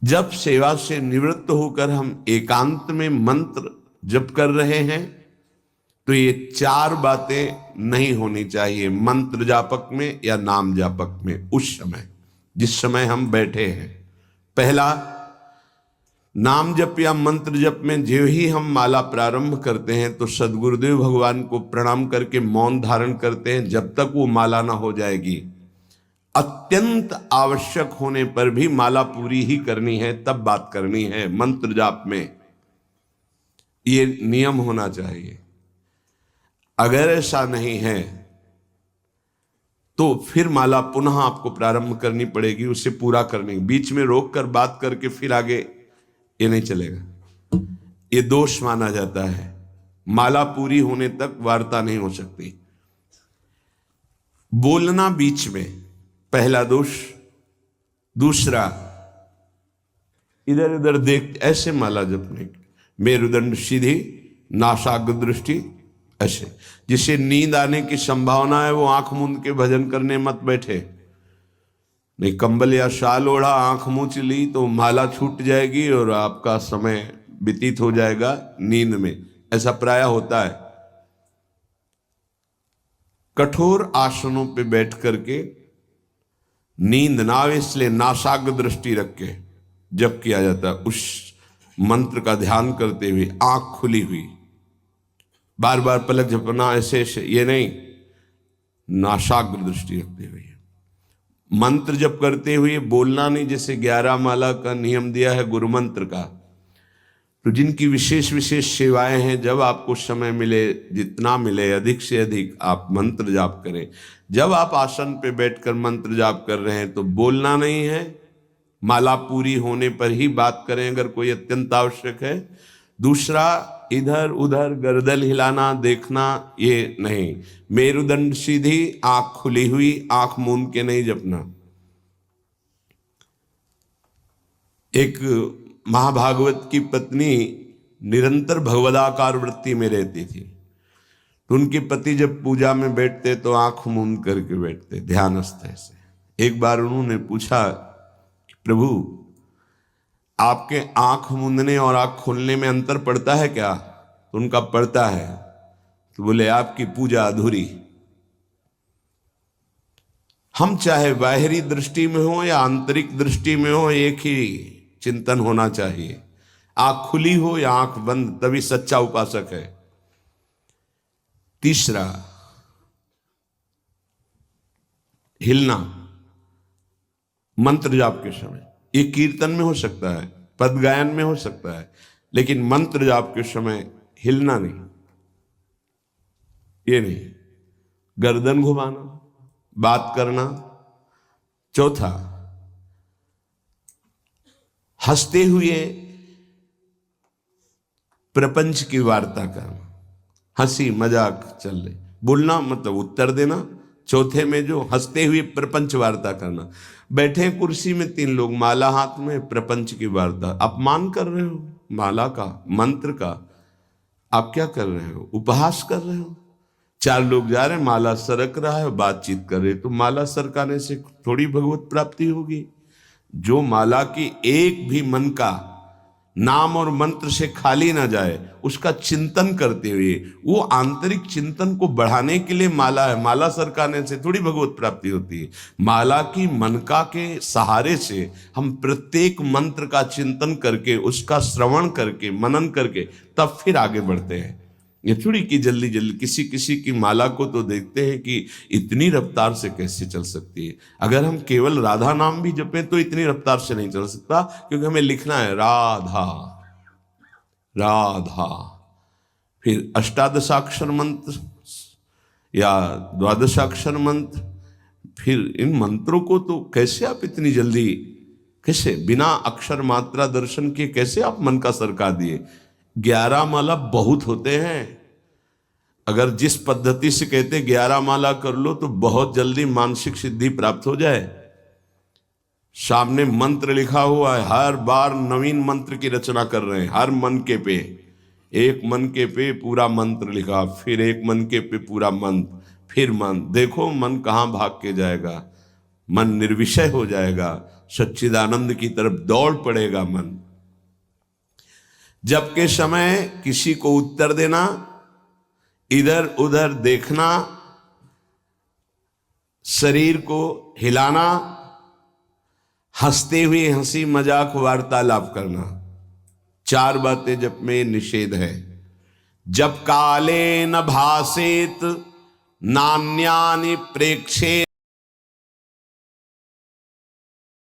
जब सेवा से निवृत्त होकर हम एकांत में मंत्र जप कर रहे हैं तो ये चार बातें नहीं होनी चाहिए मंत्र जापक में या नाम जापक में। उस समय जिस समय हम बैठे हैं, पहला, नाम जप या मंत्र जप में जो ही हम माला प्रारंभ करते हैं तो सदगुरुदेव भगवान को प्रणाम करके मौन धारण करते हैं जब तक वो माला ना हो जाएगी। अत्यंत आवश्यक होने पर भी माला पूरी ही करनी है, तब बात करनी है मंत्र जाप में। ये नियम होना चाहिए। अगर ऐसा नहीं है तो फिर माला पुनः आपको प्रारंभ करनी पड़ेगी, उसे पूरा करने। बीच में रोक कर बात करके फिर आगे, ये नहीं चलेगा, ये दोष माना जाता है। माला पूरी होने तक वार्ता नहीं हो सकती। बोलना बीच में, पहला दोष। दूसरा, इधर उधर देख ऐसे माला जपने, मेरुदंड सीधी, नासाग्र दृष्टि ऐसे। जिसे नींद आने की संभावना है वो आंख मूंद के भजन करने मत बैठे। नहीं, कंबल या शाल ओढ़ा, आंख मूंछ ली तो माला छूट जाएगी और आपका समय व्यतीत हो जाएगा नींद में। ऐसा प्राय होता है। कठोर आसनों पे बैठ करके नींद ना आवे इसलिए नासाग्र दृष्टि रख के जप किया जाता है। उस मंत्र का ध्यान करते हुए आंख खुली हुई, बार बार पलक झपकना ऐसे ऐसे, ये नहीं, नासाग्र दृष्टि रखते हुए मंत्र जप करते हुए बोलना नहीं। जैसे 11 माला का नियम दिया है गुरु मंत्र का, तो जिनकी विशेष विशेष सेवाएं हैं, जब आपको समय मिले, जितना मिले अधिक से अधिक आप मंत्र जाप करें। जब आप आसन पे बैठकर मंत्र जाप कर रहे हैं तो बोलना नहीं है, माला पूरी होने पर ही बात करें अगर कोई अत्यंत आवश्यक है। दूसरा, इधर उधर गर्दन हिलाना, देखना, ये नहीं। मेरुदंड सीधी, आंख खुली हुई, आंख मूंद के नहीं जपना। एक महाभागवत की पत्नी निरंतर भगवदाकार वृत्ति में रहती थी, तो उनके पति जब पूजा में बैठते तो आंख मूंद करके बैठते, ध्यानस्थ ऐसे। एक बार उन्होंने पूछा, प्रभु आपके आंख मूंदने और आंख खोलने में अंतर पड़ता है क्या? तो उनका पड़ता है। तो बोले आपकी पूजा अधूरी। हम चाहे बाहरी दृष्टि में हो या आंतरिक दृष्टि में हो, एक ही चिंतन होना चाहिए। आंख खुली हो या आंख बंद, तभी सच्चा उपासक है। तीसरा, हिलना मंत्र जाप के समय। ये कीर्तन में हो सकता है, पद गायन में हो सकता है, लेकिन मंत्र जाप के समय हिलना नहीं, ये नहीं। गर्दन घुमाना, बात करना। चौथा, हंसते हुए प्रपंच की वार्ता करना, हंसी मजाक चल रही, बोलना मतलब उत्तर देना। चौथे में जो हंसते हुए प्रपंच वार्ता करना। बैठे कुर्सी में 3 लोग, माला हाथ में, प्रपंच की वार्ता। अपमान कर रहे हो माला का, मंत्र का। आप क्या कर रहे हो? उपहास कर रहे हो। 4 लोग जा रहे हैं, माला सरक रहा है, बातचीत कर रहे, तो माला सरकाने से थोड़ी भगवत प्राप्ति होगी। जो माला की एक भी मन का नाम और मंत्र से खाली ना जाए, उसका चिंतन करते हुए, वो आंतरिक चिंतन को बढ़ाने के लिए माला है। माला सरकाने से थोड़ी भगवत प्राप्ति होती है। माला की मनका के सहारे से हम प्रत्येक मंत्र का चिंतन करके, उसका श्रवण करके, मनन करके तब फिर आगे बढ़ते हैं। ये थोड़ी कि जल्दी जल्दी किसी किसी की माला को तो देखते हैं कि इतनी रफ्तार से कैसे चल सकती है। अगर हम केवल राधा नाम भी जपें तो इतनी रफ्तार से नहीं चल सकता, क्योंकि हमें लिखना है राधा राधा। फिर अष्टादशाक्षर मंत्र या 12 मंत्र, फिर इन मंत्रों को तो कैसे आप इतनी जल्दी, कैसे बिना अक्षर मात्रा दर्शन के कैसे आप मन का सरका दिए? 11 माला बहुत होते हैं। अगर जिस पद्धति से कहते 11 माला कर लो तो बहुत जल्दी मानसिक सिद्धि प्राप्त हो जाए। सामने मंत्र लिखा हुआ है, हर बार नवीन मंत्र की रचना कर रहे हैं। हर मन के पे, एक मन के पे पूरा मंत्र लिखा, फिर एक मन के पे पूरा मंत्र, फिर मन। देखो मन कहाँ भाग के जाएगा, मन निर्विषय हो जाएगा। सच्चिदानंद की तरफ दौड़ पड़ेगा मन। जब के समय किसी को उत्तर देना, इधर उधर देखना, शरीर को हिलाना, हंसते हुए हंसी मजाक वार्तालाप करना, 4 बातें जप में निषेध है। जब काले न भासेत नान्यानि प्रेक्षे